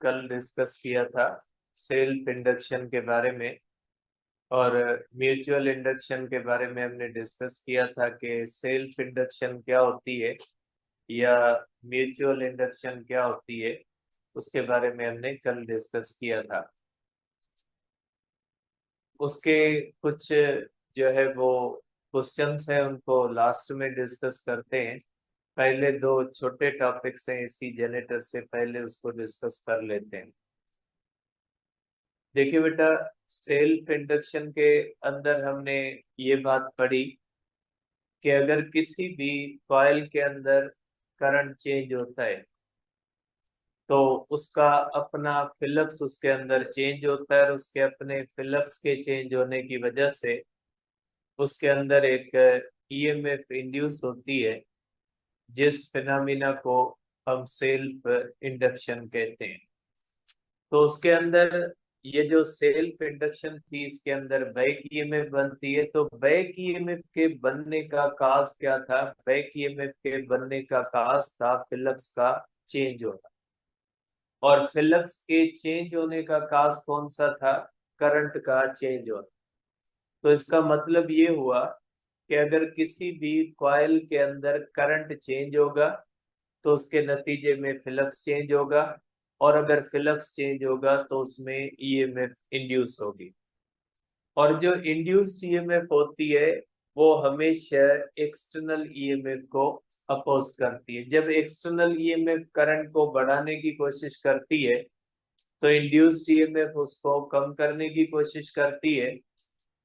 कल डिस्कस किया था सेल्फ इंडक्शन के बारे में, और म्यूचुअल इंडक्शन के बारे में हमने डिस्कस किया था कि सेल्फ इंडक्शन क्या होती है या म्यूचुअल इंडक्शन क्या होती है। उसके बारे में हमने कल डिस्कस किया था। उसके कुछ जो है वो क्वेश्चंस हैं, उनको लास्ट में डिस्कस करते हैं। पहले दो छोटे टॉपिक्स हैं इसी जनरेटर से, पहले उसको डिस्कस कर लेते हैं। देखिए बेटा, सेल्फ इंडक्शन के अंदर हमने ये बात पढ़ी कि अगर किसी भी कॉइल के अंदर करंट चेंज होता है तो उसका अपना फ्लक्स उसके अंदर चेंज होता है, और उसके अपने फ्लक्स के चेंज होने की वजह से उसके अंदर एक ईएमएफ इंड्यूस होती है, जिस फिनोमिना को हम सेल्फ इंडक्शन कहते हैं। तो उसके अंदर ये जो सेल्फ इंडक्शन थी, इसके अंदर बैक ईएमएफ बनती है। तो बैक ईएमएफ के बनने का काज क्या था? बैक ईएमएफ के बनने का काज था फ्लक्स का चेंज होना, और फ्लक्स के चेंज होने का काज कौन सा था? करंट का चेंज होना। तो इसका मतलब ये हुआ कि अगर किसी भी कॉइल के अंदर करंट चेंज होगा तो उसके नतीजे में फ्लक्स चेंज होगा, और अगर फ्लक्स चेंज होगा तो उसमें ईएमएफ इंड्यूस होगी। और जो इंड्यूस्ड ईएमएफ होती है वो हमेशा एक्सटर्नल ईएमएफ को अपोज करती है। जब एक्सटर्नल ईएमएफ करंट को बढ़ाने की कोशिश करती है तो इंड्यूस्ड ईएमएफ उसको कम करने की कोशिश करती है,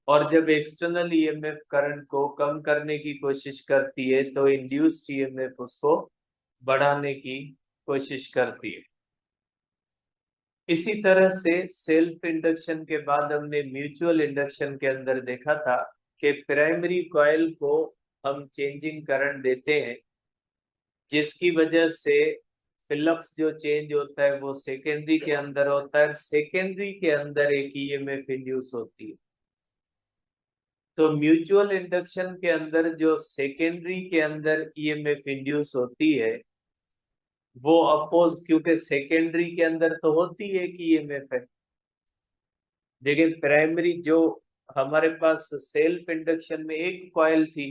और जब एक्सटर्नल ईएमएफ करंट को कम करने की कोशिश करती है तो इंड्यूस्ड ईएमएफ उसको बढ़ाने की कोशिश करती है। इसी तरह से सेल्फ इंडक्शन के बाद हमने म्यूचुअल इंडक्शन के अंदर देखा था कि प्राइमरी कॉइल को हम चेंजिंग करंट देते हैं, जिसकी वजह से फ्लक्स जो चेंज होता है वो सेकेंडरी के अंदर होता है। सेकेंडरी के अंदर एक ईएमएफ इंड्यूस होती है। तो म्यूचुअल इंडक्शन के अंदर जो सेकेंडरी के अंदर ईएमएफ इंड्यूस होती है वो अपोज, क्योंकि सेकेंडरी के अंदर तो होती है कि ईएमएफ है, लेकिन प्राइमरी जो हमारे पास सेल्फ इंडक्शन में एक कॉइल थी,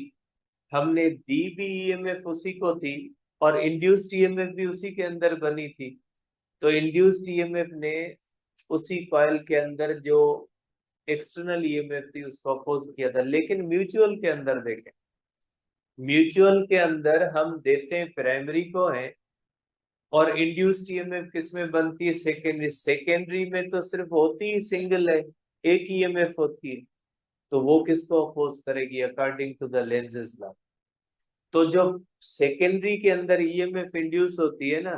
हमने दी भी ईएमएफ उसी को थी, और इंड्यूस्ड ईएमएफ भी उसी के अंदर बनी थी। तो इंड्यूस्ड ईएमएफ ने उसी कॉइल के अंदर जो एक्सटर्नल ईएमएफ थी उसको अपोज किया था। लेकिन म्यूचुअल के अंदर देखें, म्यूचुअल के अंदर हम देते हैं प्राइमरी को है, और इंड्यूस्ड ईएमएफ किस में बनती है? सेकेंडरी। सेकेंडरी में तो सिर्फ होती ही सिंगल है, एक ईएमएफ होती है, तो वो किसको अपोज करेगी? According to the Lenz's law. तो जो सेकेंडरी के अंदर ईएमएफ इंड्यूस होती है ना,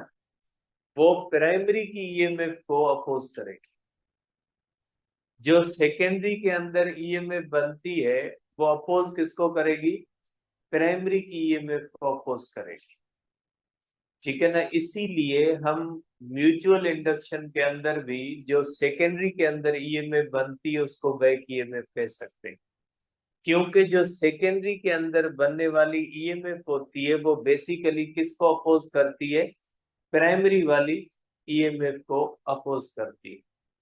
वो प्राइमरी की ईएमएफ को अपोज करेगी। जो सेकेंडरी के अंदर ईएमएफ बनती है वो अपोज किसको करेगी? प्राइमरी की ईएमएफ को अपोज करेगी। ठीक है ना? इसीलिए हम म्यूचुअल इंडक्शन के अंदर भी जो सेकेंडरी के अंदर ईएमएफ बनती है उसको बैक ईएमएफ कह सकते हैं, क्योंकि जो सेकेंडरी के अंदर बनने वाली ईएमएफ होती है वो बेसिकली किसको अपोज करती है? प्राइमरी वाली ईएमएफ को अपोज करती है।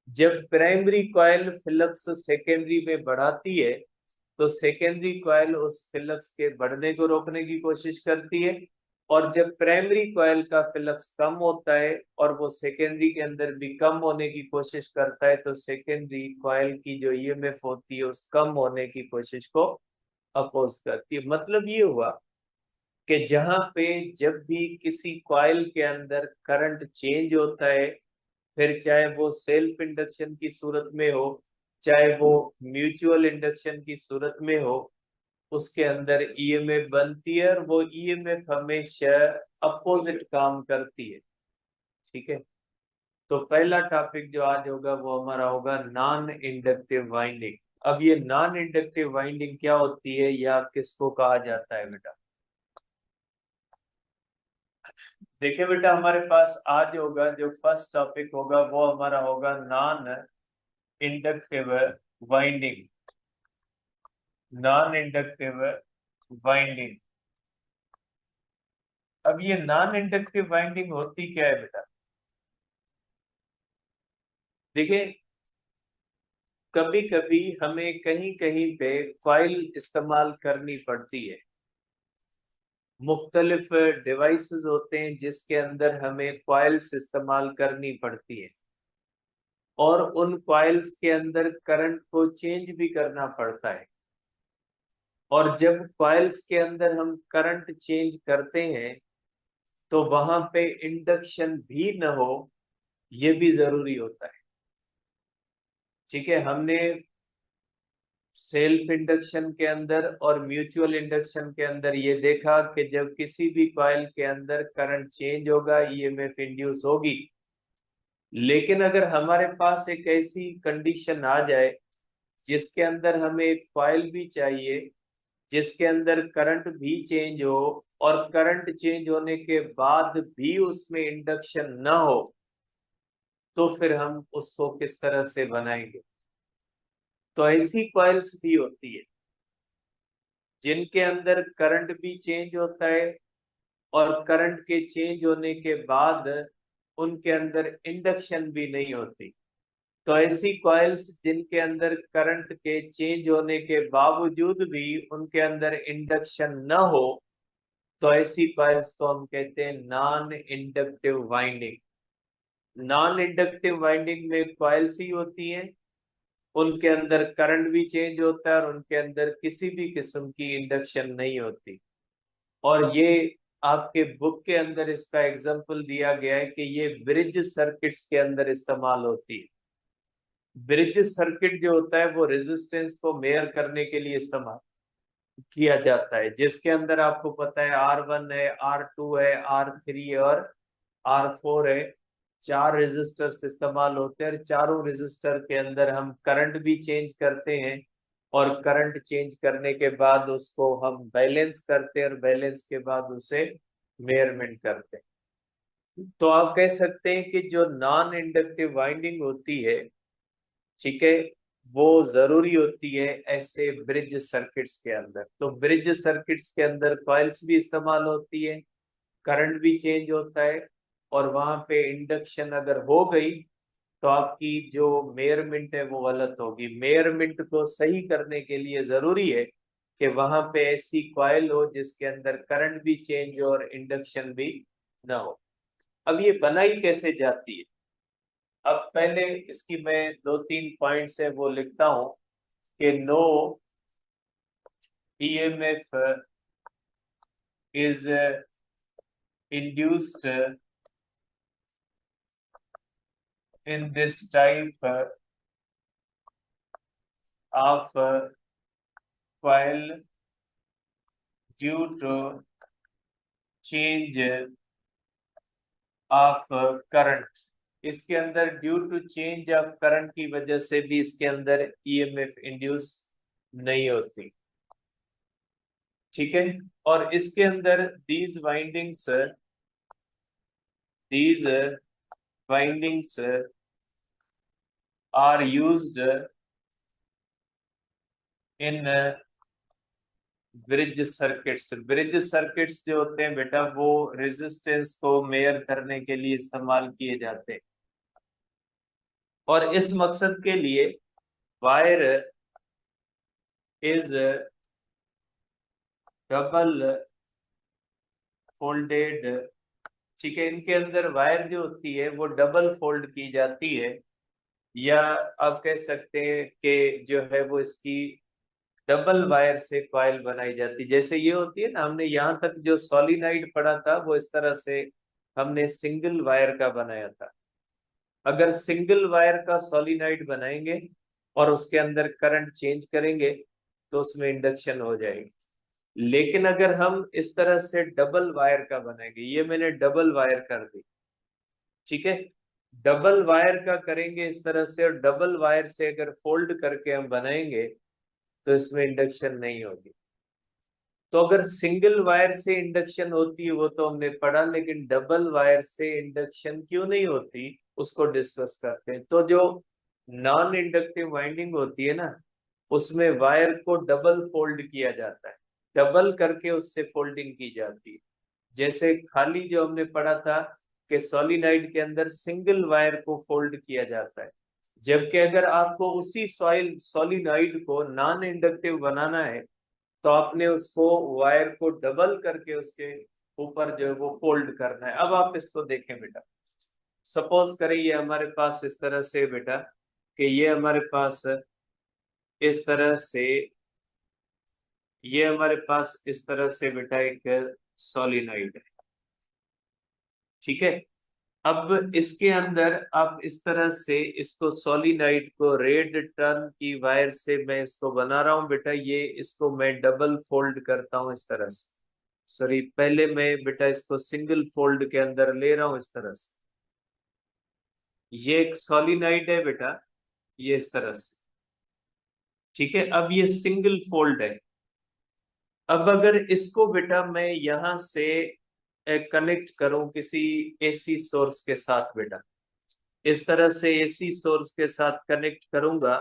जब प्राइमरी कॉइल फ्लक्स सेकेंडरी में बढ़ाती है तो सेकेंडरी कॉइल उस फ्लक्स के बढ़ने को रोकने की कोशिश करती है, और जब प्राइमरी कॉइल का फ्लक्स कम होता है और वो सेकेंडरी के अंदर भी कम होने की कोशिश करता है तो सेकेंडरी कॉइल की जो ईएमएफ होती है उस कम होने की कोशिश को अपोज करती है। मतलब ये हुआ कि जहां पे जब भी किसी कॉइल के अंदर करंट चेंज होता है, फिर चाहे वो सेल्फ इंडक्शन की सूरत में हो चाहे वो म्यूचुअल इंडक्शन की सूरत में हो, उसके अंदर ईएमएफ बनती है, और वो ईएमएफ हमेशा अपोजिट काम करती है। ठीक है? तो पहला टॉपिक जो आज होगा वो हमारा होगा नॉन इंडक्टिव वाइंडिंग। अब ये नॉन इंडक्टिव वाइंडिंग क्या होती है या किसको कहा जाता है बेटा? देखिए बेटा, हमारे पास आज होगा जो फर्स्ट टॉपिक होगा वो हमारा होगा non inductive winding. Non inductive winding. अब ये नॉन इंडक्टिव वाइंडिंग होती क्या है बेटा? देखिए, कभी कभी हमें कहीं कहीं पे कॉइल इस्तेमाल करनी पड़ती है। मुख्तलिफ डिवाइसेस होते हैं जिसके अंदर हमें कॉइल्स इस्तेमाल करनी पड़ती है, और उन कॉइल्स के अंदर करंट को चेंज भी करना पड़ता है। और जब कॉइल्स के अंदर हम करंट चेंज करते हैं तो वहां पे इंडक्शन भी न हो, ये भी जरूरी होता है। ठीक है, हमने सेल्फ इंडक्शन के अंदर और म्यूचुअल इंडक्शन के अंदर ये देखा कि जब किसी भी कॉइल के अंदर करंट चेंज होगा, ईएमएफ इंड्यूस होगी। लेकिन अगर हमारे पास एक ऐसी कंडीशन आ जाए जिसके अंदर हमें एक कॉइल भी चाहिए जिसके अंदर करंट भी चेंज हो, और करंट चेंज होने के बाद भी उसमें इंडक्शन न हो, तो फिर हम उसको किस तरह से बनाएंगे। तो ऐसी कॉइल्स भी होती है जिनके अंदर करंट भी चेंज होता है, और करंट के चेंज होने के बाद उनके अंदर इंडक्शन भी नहीं होती। तो ऐसी कॉइल्स जिनके अंदर करंट के चेंज होने के बावजूद भी उनके अंदर इंडक्शन न हो, तो ऐसी कॉइल्स को हम कहते हैं non inductive winding. Non inductive winding में कॉइल्स ही होती हैं, उनके अंदर करंट भी चेंज होता है और उनके अंदर किसी भी किस्म की इंडक्शन नहीं होती। और ये आपके बुक के अंदर इसका एग्जाम्पल दिया गया है कि ये ब्रिज सर्किट्स के अंदर इस्तेमाल होती है। ब्रिज सर्किट जो होता है वो रेजिस्टेंस को मेयर करने के लिए इस्तेमाल किया जाता है, जिसके अंदर आपको पता है R1 है, R2 है, R3 और R4 है। चार रेजिस्टर्स इस्तेमाल होते हैं, और चारों रेजिस्टर के अंदर हम करंट भी चेंज करते हैं, और करंट चेंज करने के बाद उसको हम बैलेंस करते हैं, और बैलेंस के बाद उसे मेयरमेंट करते हैं। तो आप कह सकते हैं कि जो नॉन इंडक्टिव वाइंडिंग होती है, ठीक है, वो जरूरी होती है ऐसे ब्रिज सर्किट्स के अंदर। तो ब्रिज सर्किट्स के अंदर कॉइल्स भी इस्तेमाल होती है, करंट भी चेंज होता है, और वहां पे इंडक्शन अगर हो गई तो आपकी जो मेयरमेंट है वो गलत होगी। मेयरमेंट को सही करने के लिए जरूरी है कि वहां पे ऐसी कॉइल हो जिसके अंदर करंट भी चेंज हो और इंडक्शन भी ना हो। अब ये बनाई कैसे जाती है? अब पहले इसकी मैं दो तीन पॉइंट्स है वो लिखता हूं कि no EMF is induced in this type of coil due to change of current। इसके अंदर due to change of current की वजह से भी इसके अंदर ईएमएफ इंड्यूस नहीं होती। ठीक है, और इसके अंदर these windings are used in bridge circuits. Bridge circuits जो होते हैं बेटा, वो रेजिस्टेंस को मेयर करने के लिए इस्तेमाल किए जाते हैं, और इस मकसद के लिए वायर इज डबल फोल्डेड। ठीक है, इनके अंदर वायर जो होती है वो डबल फोल्ड की जाती है, या आप कह सकते हैं कि जो है वो इसकी डबल वायर से कॉइल बनाई जाती। जैसे ये होती है ना, हमने यहाँ तक जो सोलिनॉइड पढ़ा था वो इस तरह से हमने सिंगल वायर का बनाया था। अगर सिंगल वायर का सोलिनॉइड बनाएंगे और उसके अंदर करंट चेंज करेंगे तो उसमें इंडक्शन हो जाएगी। लेकिन अगर हम इस तरह से डबल वायर का बनाएंगे, ये मैंने डबल वायर कर दी, ठीक है, डबल वायर का करेंगे इस तरह से, और डबल वायर से अगर फोल्ड करके हम बनाएंगे तो इसमें इंडक्शन नहीं होगी। तो अगर सिंगल वायर से इंडक्शन होती है वो तो हमने पढ़ा, लेकिन डबल वायर से इंडक्शन क्यों नहीं होती उसको डिस्कस करते हैं। तो जो नॉन इंडक्टिव वाइंडिंग होती है ना, उसमें वायर को डबल फोल्ड किया जाता है, डबल करके उससे फोल्डिंग की जाती है। जैसे खाली जो हमने पढ़ा था कि सोलिनॉइड के अंदर सिंगल वायर को फोल्ड किया जाता है, जबकि अगर आपको उसी सॉइल सोलिनॉइड को नॉन इंडक्टिव बनाना है तो आपने उसको वायर को डबल करके उसके ऊपर जो है वो फोल्ड करना है। अब आप इसको देखें बेटा, सपोज करें ये हमारे पास इस तरह से बेटा, कि ये हमारे पास इस तरह से, ये हमारे पास इस तरह से बेटा एक सोलिनॉइड है, ठीक है। अब इसके अंदर आप इस तरह से इसको सोलिनॉइड को रेड टर्न की वायर से मैं इसको बना रहा हूं बेटा। ये इसको मैं डबल फोल्ड करता हूं इस तरह से, सॉरी पहले मैं बेटा इसको सिंगल फोल्ड के अंदर ले रहा हूं इस तरह से। ये एक सोलिनॉइड है बेटा, ये इस तरह से, ठीक है। अब ये सिंगल फोल्ड है। अब अगर इसको बेटा मैं यहां से कनेक्ट करूं किसी एसी सोर्स के साथ बेटा, इस तरह से एसी सोर्स के साथ कनेक्ट करूंगा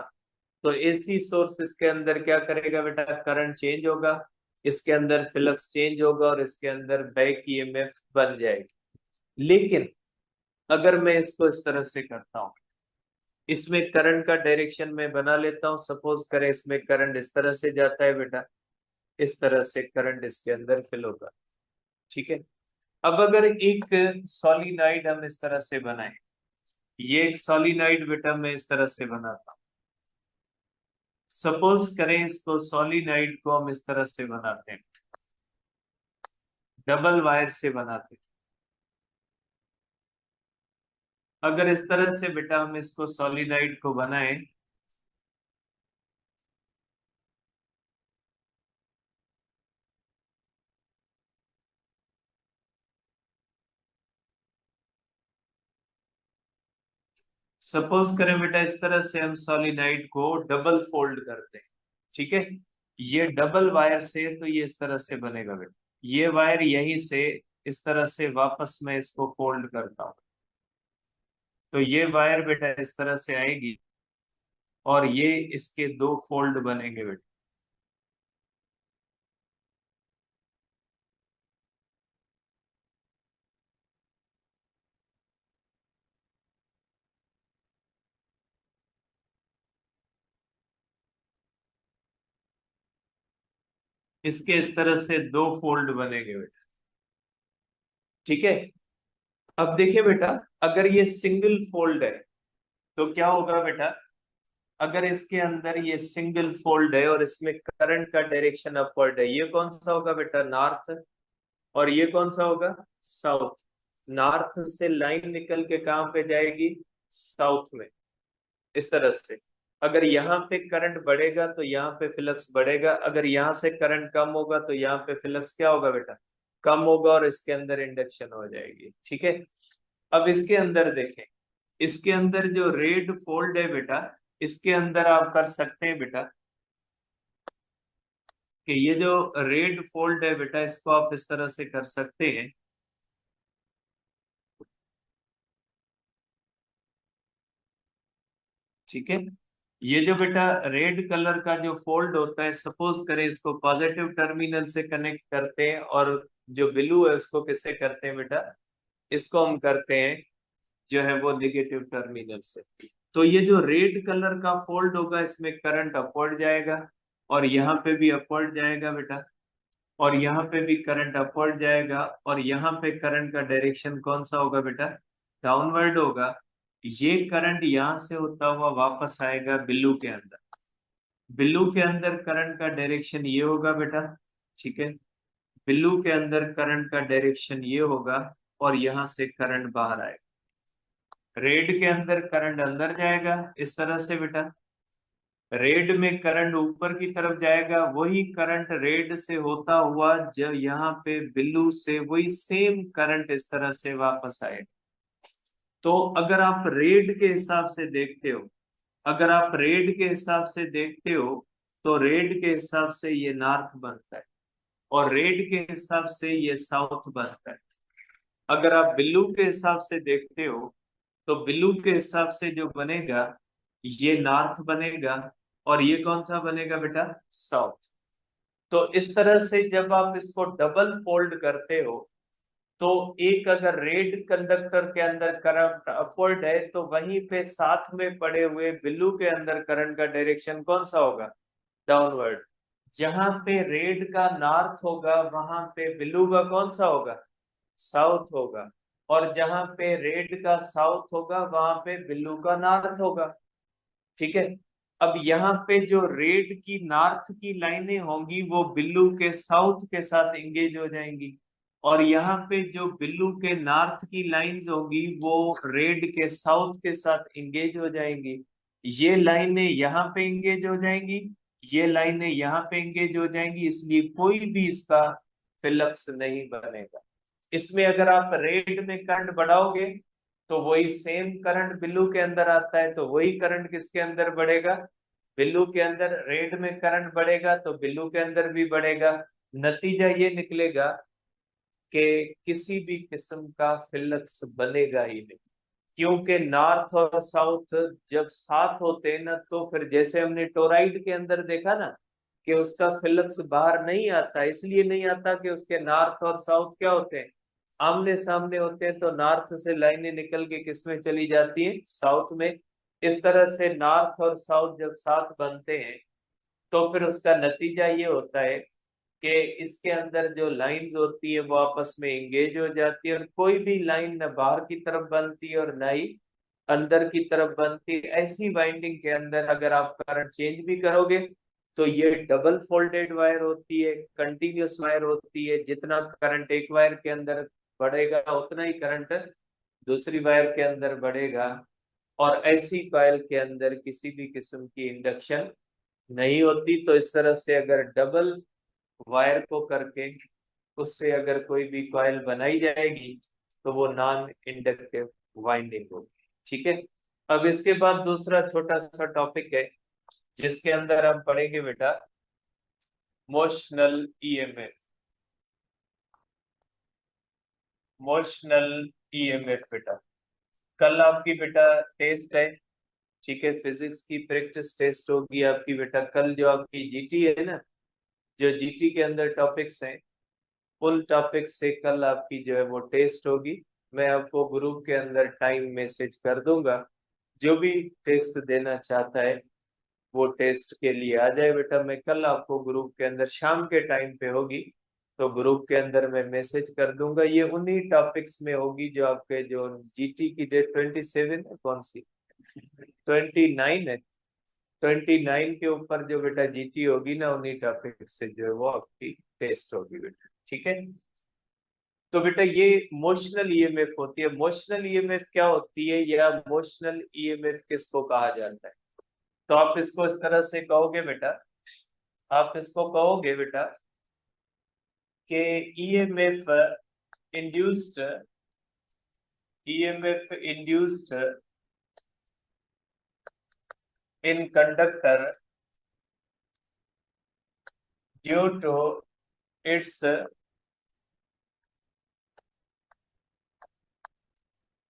तो एसी सोर्स इसके अंदर क्या करेगा बेटा, करंट चेंज होगा, इसके अंदर फ्लक्स चेंज होगा और इसके अंदर बैक ईएमएफ बन जाएगी। लेकिन अगर मैं इसको इस तरह से करता हूं, इसमें करंट का डायरेक्शन मैं बना लेता हूं, सपोज करें इसमें करंट इस तरह से जाता है बेटा, इस तरह से करंट इसके अंदर फिल होगा, ठीक है। अब अगर एक सॉलिनॉइड हम इस तरह से बनाए, ये एक सॉलिनॉइड बेटा मैं इस तरह से बनाता हूं, सपोज करें इसको सॉलिनॉइड को हम इस तरह से बनाते हैं, डबल वायर से बनाते हैं। अगर इस तरह से बेटा हम इसको सॉलिनॉइड को बनाएं, सपोज करें बेटा इस तरह से हम सॉलिनॉइड को डबल फोल्ड करते हैं, ठीक है। ये डबल वायर से, तो ये इस तरह से बनेगा बेटा, ये वायर यहीं से इस तरह से वापस मैं इसको फोल्ड करता हूं, तो ये वायर बेटा इस तरह से आएगी और ये इसके दो फोल्ड बनेंगे बेटा। इसके इस तरह से दो फोल्ड बनेंगे बेटा, ठीक है। अब देखिए बेटा, अगर ये सिंगल फोल्ड है तो क्या होगा बेटा, अगर इसके अंदर ये सिंगल फोल्ड है और इसमें करंट का डायरेक्शन अपवर्ड है, ये कौन सा होगा बेटा, नॉर्थ, और ये कौन सा होगा, साउथ। नॉर्थ से लाइन निकल के कहां पे जाएगी, साउथ में, इस तरह से। अगर यहाँ पे करंट बढ़ेगा तो यहाँ पे फ्लक्स बढ़ेगा, अगर यहाँ से करंट कम होगा तो यहाँ पे फ्लक्स क्या होगा बेटा, कम होगा, और इसके अंदर इंडक्शन हो जाएगी, ठीक है। अब इसके अंदर देखें, इसके अंदर जो रेड फोल्ड है बेटा, इसके अंदर आप कर सकते हैं बेटा कि ये जो रेड फोल्ड है बेटा, इसको आप इस तरह से कर सकते हैं, ठीक है। ये जो बेटा रेड कलर का जो फोल्ड होता है, सपोज करें इसको पॉजिटिव टर्मिनल से कनेक्ट करते हैं, और जो ब्लू है उसको किससे करते हैं बेटा, इसको हम करते हैं जो है वो नेगेटिव टर्मिनल से। तो ये जो रेड कलर का फोल्ड होगा, इसमें करंट अपवर्ड जाएगा, और यहाँ पे भी अपवर्ड जाएगा बेटा, और यहाँ पे भी करंट अपवर्ड जाएगा, और यहाँ पे करंट का डायरेक्शन कौन सा होगा बेटा, डाउनवर्ड होगा। ये करंट यहाँ से होता हुआ वापस आएगा बिल्लू के अंदर, बिल्लू के अंदर करंट का डायरेक्शन ये होगा बेटा, ठीक है। बिल्लू के अंदर करंट का डायरेक्शन ये होगा, और यहाँ से करंट बाहर आएगा। रेड के अंदर करंट अंदर जाएगा इस तरह से बेटा, रेड में करंट ऊपर की तरफ जाएगा, वही करंट रेड से होता हुआ जब यहाँ पे बिल्लू से वही सेम करंट इस तरह से वापस आएगा। तो अगर आप रेड के हिसाब से देखते हो, अगर आप रेड के हिसाब से देखते हो, तो रेड के हिसाब से ये नॉर्थ बनता है, और रेड के हिसाब से ये साउथ बनता है। अगर आप बिल्लू के हिसाब से देखते हो, तो बिल्लू के हिसाब से जो बनेगा, ये नॉर्थ बनेगा, और ये कौन सा बनेगा बेटा, साउथ। तो इस तरह से जब आप इसको डबल फोल्ड करते हो, तो एक अगर रेड कंडक्टर के अंदर करंट अपवर्ड है तो वहीं पे साथ में पड़े हुए ब्लू के अंदर करंट का डायरेक्शन कौन सा होगा? डाउनवर्ड। जहां पे रेड का नॉर्थ होगा वहां पे ब्लू का कौन सा होगा? साउथ होगा। और जहां पे रेड का साउथ होगा वहां पे ब्लू का नॉर्थ होगा। ठीक है। अब यहाँ पे जो रेड की नॉर्थ की लाइनें होंगी वो ब्लू के साउथ के साथ एंगेज हो जाएंगी, और यहाँ पे जो ब्लू के नॉर्थ की लाइंस होंगी वो रेड के साउथ के साथ एंगेज हो जाएंगी। ये लाइनें यहाँ पे एंगेज हो जाएंगी, ये लाइनें यहाँ पे एंगेज हो जाएंगी, इसलिए कोई भी इसका फ्लक्स नहीं बनेगा। इसमें अगर आप रेड में करंट बढ़ाओगे तो वही सेम करंट ब्लू के अंदर आता है, तो वही करंट किसके अंदर बढ़ेगा? ब्लू के अंदर। रेड में करंट बढ़ेगा तो ब्लू के अंदर भी बढ़ेगा। नतीजा ये निकलेगा कि किसी भी किस्म का फ्लक्स बनेगा ही नहीं, क्योंकि नॉर्थ और साउथ जब साथ होते हैं ना तो फिर जैसे हमने टोराइड के अंदर देखा ना कि उसका फ्लक्स बाहर नहीं आता, इसलिए नहीं आता कि उसके नॉर्थ और साउथ क्या होते हैं? आमने सामने होते हैं, तो नॉर्थ से लाइनें निकल के किस में चली जाती है? साउथ में। इस तरह से नॉर्थ और साउथ जब साथ बनते हैं तो फिर उसका नतीजा ये होता है कि इसके अंदर जो लाइंस होती है वो आपस में एंगेज हो जाती है, और कोई भी लाइन न बाहर की तरफ बनती है और न ही अंदर की तरफ बनती है। ऐसी वाइंडिंग के अंदर अगर आप करंट चेंज भी करोगे तो ये डबल फोल्डेड वायर होती है, कंटिन्यूस वायर होती है। जितना करंट एक वायर के अंदर बढ़ेगा उतना ही करंट दूसरी वायर के अंदर बढ़ेगा, और ऐसी कॉइल के अंदर किसी भी किस्म की इंडक्शन नहीं होती। तो इस तरह से अगर डबल वायर को करके उससे अगर कोई भी कॉइल बनाई जाएगी तो वो नॉन इंडक्टिव वाइंडिंग होगी। ठीक है। अब इसके बाद दूसरा छोटा सा टॉपिक है जिसके अंदर हम पढ़ेंगे बेटा मोशनल ईएमएफ। मोशनल ईएमएफ बेटा, कल आपकी बेटा टेस्ट है। ठीक है, फिजिक्स की प्रैक्टिस टेस्ट होगी आपकी बेटा कल। जो आपकी जीटी है ना, जो जीटी के अंदर टॉपिक्स हैं फुल टॉपिक से कल आपकी जो है वो टेस्ट होगी। मैं आपको ग्रुप के अंदर टाइम मैसेज कर दूंगा। जो भी टेस्ट देना चाहता है वो टेस्ट के लिए आ जाए बेटा। मैं कल आपको ग्रुप के अंदर शाम के टाइम पे होगी, तो ग्रुप के अंदर मैं मैसेज कर दूंगा। ये उन्हीं टॉपिक्स में होगी जो आपके जो जीटी की डेट 27 है, कौन सी 29 है, 29 के ऊपर जो बेटा जीटी होगी ना उन्हीं टॉपिक से जो है वो आपकी टेस्ट होगी बेटा। ठीक है। तो बेटा ये मोशनल ईएमएफ होती है। मोशनल ईएमएफ क्या होती है या मोशनल ईएमएफ किसको कहा जाता है? तो आप इसको इस तरह से कहोगे बेटा, आप इसको कहोगे बेटा कि EMF induced, EMF induced in conductor due to its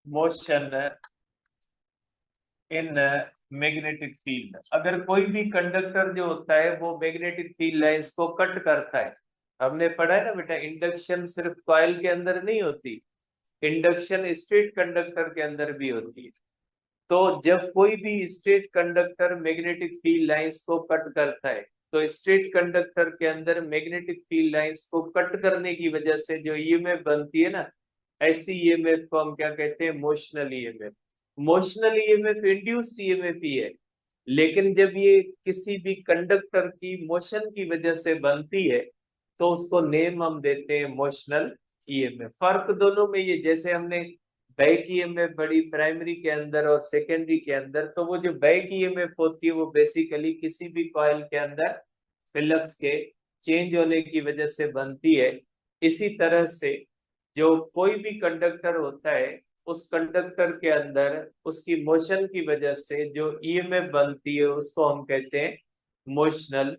motion in magnetic field. अगर कोई भी कंडक्टर जो होता है वो मैग्नेटिक फील्ड लाइंस को कट करता है। हमने पढ़ा है ना बेटा, इंडक्शन सिर्फ कॉइल के अंदर नहीं होती, इंडक्शन स्ट्रेट कंडक्टर के अंदर भी होती है। तो जब कोई भी straight conductor magnetic field lines को कट करता है तो स्ट्रेट कंडक्टर के अंदर मैग्नेटिक फील्ड लाइंस को कट करने की वजह से जो ईएमएफ बनती है ना, ऐसी ईएमएफ को हम क्या कहते हैं? Motional EMF. Motional EMF induced EMF ही है, लेकिन जब ये किसी भी कंडक्टर की मोशन की वजह से बनती है तो उसको नेम हम देते हैं मोशनल ईएमएफ। फर्क दोनों में ये, जैसे हमने बैक ईएमएफ बड़ी प्राइमरी के अंदर और सेकेंडरी के अंदर, तो वो जो बैक ईएमएफ होती है वो बेसिकली किसी भी कॉइल के अंदर फ्लक्स के चेंज होने की वजह से बनती है। इसी तरह से जो कोई भी कंडक्टर होता है उस कंडक्टर के अंदर उसकी मोशन की वजह से जो ईएमएफ बनती है उसको हम कहते हैं मोशनल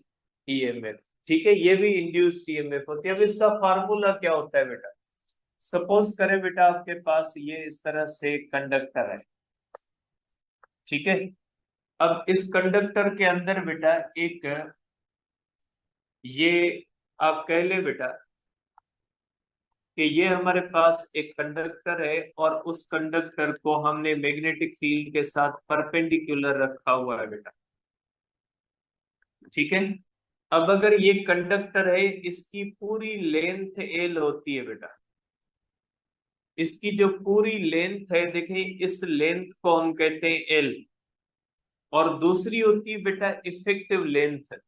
ईएमएफ। ठीक है, ये भी इंड्यूस्ड ईएमएफ होती है। अब इसका फार्मूला क्या होता है बेटा? सपोज करें बेटा आपके पास ये इस तरह से कंडक्टर है। ठीक है। अब इस कंडक्टर के अंदर बेटा एक ये आप कह ले बेटा कि ये हमारे पास एक कंडक्टर है और उस कंडक्टर को हमने मैग्नेटिक फील्ड के साथ परपेंडिकुलर रखा हुआ है बेटा, ठीक है। अब अगर ये कंडक्टर है, इसकी पूरी लेंथ एल होती है बेटा, इसकी जो पूरी लेंथ है, देखिए इस लेंथ को हम कहते हैं एल, और दूसरी होती है बेटा इफेक्टिव लेंथ,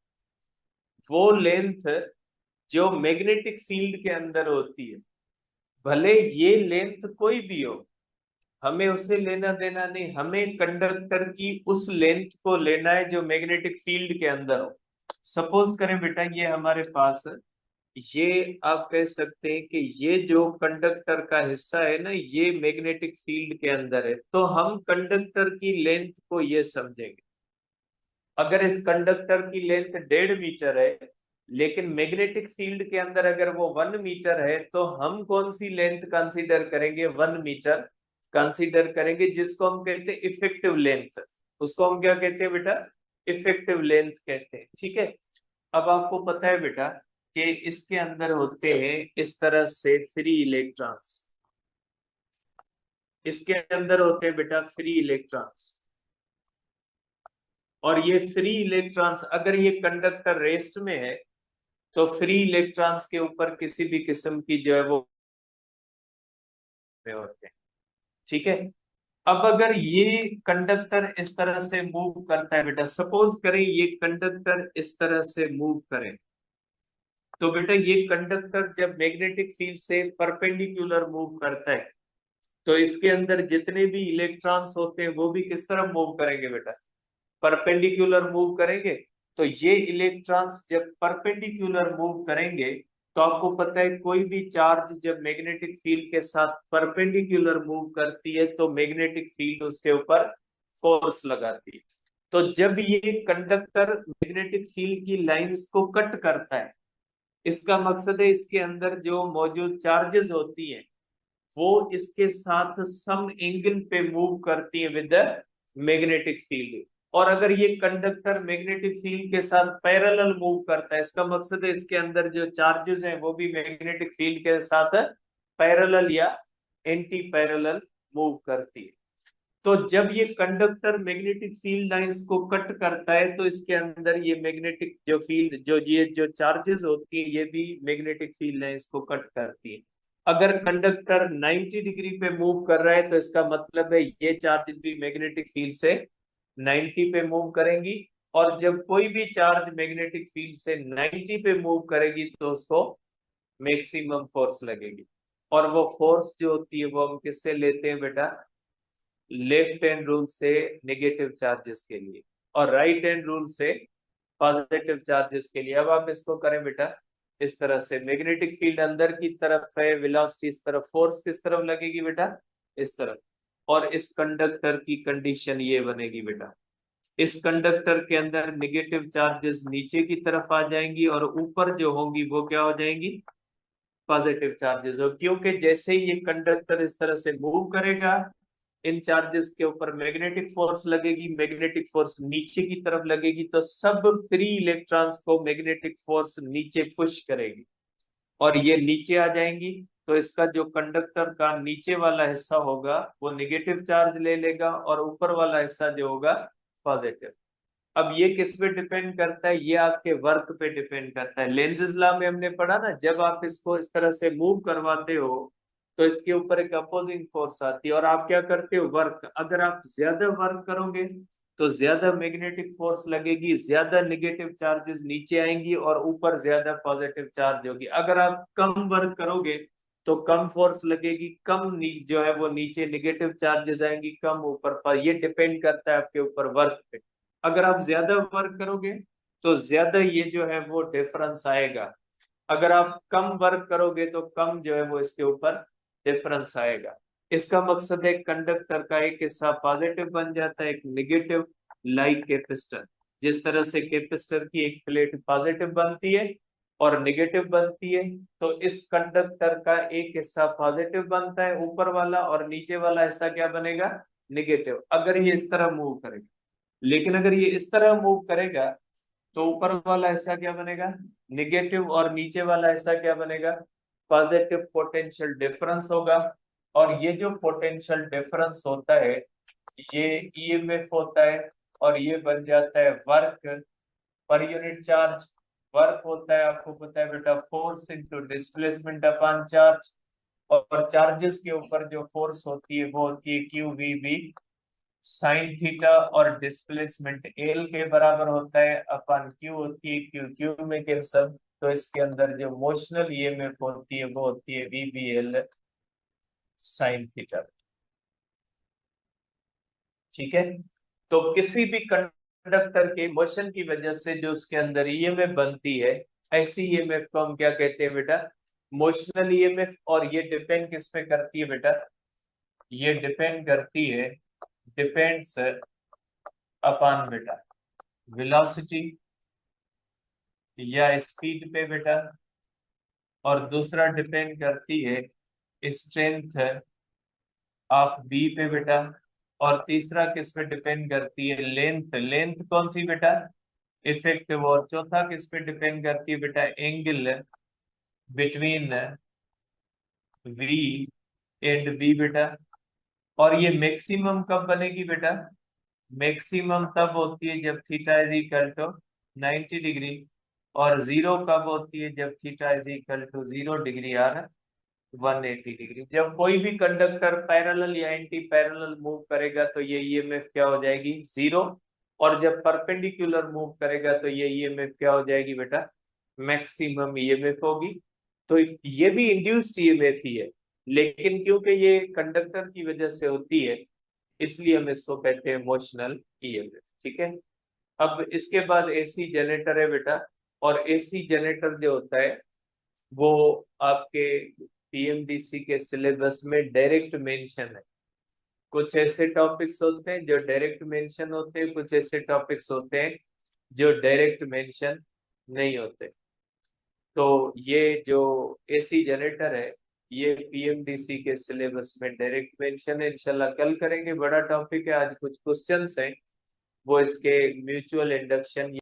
वो लेंथ जो मैग्नेटिक फील्ड के अंदर होती है। भले ये लेंथ कोई भी हो, हमें उससे लेना देना नहीं, हमें कंडक्टर की उस लेंथ को लेना है जो मैग्नेटिक फील्ड के अंदर हो। सपोज करें बेटा ये हमारे पास, ये आप कह सकते हैं कि ये जो कंडक्टर का हिस्सा है ना, ये मैग्नेटिक फील्ड के अंदर है, तो हम कंडक्टर की लेंथ को ये समझेंगे। अगर इस कंडक्टर की लेंथ 1.5 मीटर है, लेकिन मैग्नेटिक फील्ड के अंदर अगर वो 1 मीटर है, तो हम कौन सी लेंथ कंसीडर करेंगे? 1 मीटर कंसीडर करेंगे, जिसको हम कहते हैं इफेक्टिव लेंथ। उसको हम क्या कहते हैं बेटा? इफेक्टिव लेंथ कहते हैं, ठीक है। अब आपको पता है बेटा कि इसके अंदर होते हैं इस तरह से फ्री इलेक्ट्रॉन्स, इसके अंदर होते हैं बेटा फ्री इलेक्ट्रॉन्स, और ये फ्री इलेक्ट्रॉन्स अगर ये कंडक्टर रेस्ट में है, तो फ्री इलेक्ट्रॉन्स के ऊपर किसी भी किस्म की जो है वो होते हैं, ठीक है। अब अगर ये कंडक्टर इस तरह से मूव करता है बेटा, सपोज करें ये कंडक्टर इस तरह से मूव करे, तो बेटा ये कंडक्टर जब मैग्नेटिक फील्ड से परपेंडिकुलर मूव करता है, तो इसके अंदर जितने भी इलेक्ट्रॉन्स होते हैं वो भी किस तरह मूव करेंगे बेटा? परपेंडिकुलर मूव करेंगे। तो ये इलेक्ट्रॉन्स जब परपेंडिकुलर मूव करेंगे, तो आपको पता है कोई भी चार्ज जब मैग्नेटिक फील्ड के साथ परपेंडिकुलर मूव करती है, तो मैग्नेटिक फील्ड उसके ऊपर फोर्स लगाती है। तो जब ये कंडक्टर मैग्नेटिक फील्ड की लाइंस को कट करता है, इसका मकसद है इसके अंदर जो मौजूद चार्जेस होती हैं वो इसके साथ सम एंगल पे मूव करती है विद द मैग्नेटिक फील्ड। और अगर ये कंडक्टर मैग्नेटिक फील्ड के साथ पैरेलल मूव करता है, इसका मकसद है इसके अंदर जो चार्जेस हैं वो भी मैग्नेटिक फील्ड के साथ पैरेलल या एंटी पैरेलल मूव करती है। तो जब ये कंडक्टर मैग्नेटिक फील्ड लाइंस को कट करता है, तो इसके अंदर ये मैग्नेटिक जो फील्ड जो ये जो चार्जेस होती है ये भी मैग्नेटिक फील्ड लाइंस को कट करती है। अगर कंडक्टर 90 डिग्री पे मूव कर रहा है, तो इसका मतलब है ये चार्जेस भी मैग्नेटिक फील्ड से 90 पे मूव करेंगी, और जब कोई भी चार्ज मैग्नेटिक फील्ड से 90 पे मूव करेगी तो उसको मैक्सिमम फोर्स लगेगी। और वो फोर्स जो होती है वो हम किससे लेते हैं बेटा? लेफ्ट हैंड रूल से नेगेटिव चार्जेस के लिए, और राइट हैंड रूल से पॉजिटिव चार्जेस के लिए। अब आप इसको करें बेटा इस तरह से, मैग्नेटिक फील्ड अंदर की तरफ है, वेलोसिटी इस तरफ, फोर्स किस तरफ लगेगी बेटा? इस तरफ। और इस कंडक्टर की कंडीशन ये बनेगी बेटा, इस कंडक्टर के अंदर नेगेटिव चार्जेस नीचे की तरफ आ जाएंगी, और ऊपर जो होंगी वो क्या हो जाएंगी? पॉजिटिव चार्जेस हो, क्योंकि जैसे ही ये कंडक्टर इस तरह से मूव करेगा, इन चार्जेस के ऊपर मैग्नेटिक फोर्स लगेगी, मैग्नेटिक फोर्स नीचे की तरफ लगेगी, तो सब फ्री इलेक्ट्रॉन्स को मैग्नेटिक फोर्स नीचे पुश करेगी, और ये नीचे आ जाएंगी। तो इसका जो कंडक्टर का नीचे वाला हिस्सा होगा वो नेगेटिव चार्ज ले लेगा, और ऊपर वाला हिस्सा जो होगा पॉजिटिव। अब ये किस पे डिपेंड करता है? ये आपके वर्क पे डिपेंड करता है। लेंज़ेस लॉ में हमने पढ़ा ना, जब आप इसको इस तरह से मूव करवाते हो तो इसके ऊपर एक अपोजिंग फोर्स आती है, और आप क्या करते हो? वर्क। अगर आप ज्यादा वर्क करोगे तो ज्यादा मैग्नेटिक फोर्स लगेगी, ज्यादा नेगेटिव चार्जेस नीचे आएंगी, और ऊपर ज्यादा पॉजिटिव चार्ज होगी। अगर आप कम वर्क करोगे तो कम फोर्स लगेगी, जो है वो नीचे नेगेटिव चार्जेस आएंगी, कम ऊपर पर। ये डिपेंड करता है आपके ऊपर वर्क पे। अगर आप ज्यादा वर्क करोगे तो ज्यादा ये जो है वो डिफरेंस आएगा, अगर आप कम वर्क करोगे तो कम जो है वो इसके ऊपर डिफरेंस आएगा। इसका मकसद है कंडक्टर का एक हिस्सा पॉजिटिव बन जाता है, एक नेगेटिव, लाइक कैपेसिटर। जिस तरह से कैपेसिटर की एक प्लेट पॉजिटिव बनती है और नेगेटिव बनती है, तो इस कंडक्टर का एक हिस्सा पॉजिटिव बनता है ऊपर वाला, और नीचे वाला हिस्सा क्या बनेगा? नेगेटिव, अगर ये इस तरह मूव करेगा। लेकिन अगर ये इस तरह मूव करेगा तो ऊपर वाला हिस्सा क्या बनेगा? निगेटिव, और नीचे वाला हिस्सा क्या बनेगा? पॉजिटिव पोटेंशियल डिफरेंस होगा, और ये जो पोटेंशियल डिफरेंस होता है ये ईएमएफ होता है, और ये बन जाता है work per unit charge. Work होता है आपको पता है बेटा force into displacement upon charge, और चार्जेस के ऊपर जो फोर्स होती है वो होती है q v B sine theta, और डिस्प्लेसमेंट एल के बराबर होता है अपन क्यू होती है क्यू क्यू में कैंसल। तो इसके अंदर जो मोशनल ईएमएफ होती है वो होती है v B L sine theta. ठीक है, तो किसी भी कंडक्टर के मोशन की वजह से जो उसके अंदर ईएमएफ बनती है, ऐसी ईएमएफ को हम क्या कहते हैं बेटा, मोशनल ईएमएफ। और ये डिपेंड किस पे करती है बेटा, ये डिपेंड करती है, डिपेंड्स अपॉन बेटा वेलोसिटी या स्पीड पे बेटा, और दूसरा डिपेंड करती है स्ट्रेंथ ऑफ बी पे बेटा, और तीसरा किस पे डिपेंड करती है, लेंथ। लेंथ कौन सी बेटा, इफेक्टिव। और चौथा किस पे डिपेंड करती है बेटा, angle between v and B बेटा। और ये मैक्सिमम कब बनेगी बेटा, मैक्सिमम तब होती है जब theta is equal to 90 degree, और जीरो कब होती है जब theta is equal to 0 degree और 180 डिग्री। जब कोई भी कंडक्टर पैरेलल या एंटी पैरेलल मूव करेगा तो ये ईएमएफ क्या हो जाएगी, जीरो। और जब परपेंडिकुलर मूव करेगा तो ये ईएमएफ क्या हो जाएगी बेटा, मैक्सिमम ईएमएफ होगी। तो ये भी इंड्यूस्ड ईएमएफ ही है, लेकिन क्योंकि ये कंडक्टर की वजह से होती है इसलिए हम इसको कहते हैं मोशनल ईएमएफ। ठीक है, अब इसके बाद एसी जनरेटर है बेटा, और एसी जनरेटर जो होता है वो आपके पीएमडीसी के सिलेबस में डायरेक्ट मेंशन है। कुछ ऐसे टॉपिक्स होते हैं जो डायरेक्ट मेंशन होते हैं, कुछ ऐसे टॉपिक्स होते हैं जो डायरेक्ट मेंशन नहीं होते। तो ये जो एसी जनरेटर है ये पीएमडीसी के सिलेबस में डायरेक्ट मेंशन है। इंशाल्लाह कल करेंगे, बड़ा टॉपिक है। आज कुछ क्वेश्चंस हैं वो इसके म्यूचुअल इंडक्शन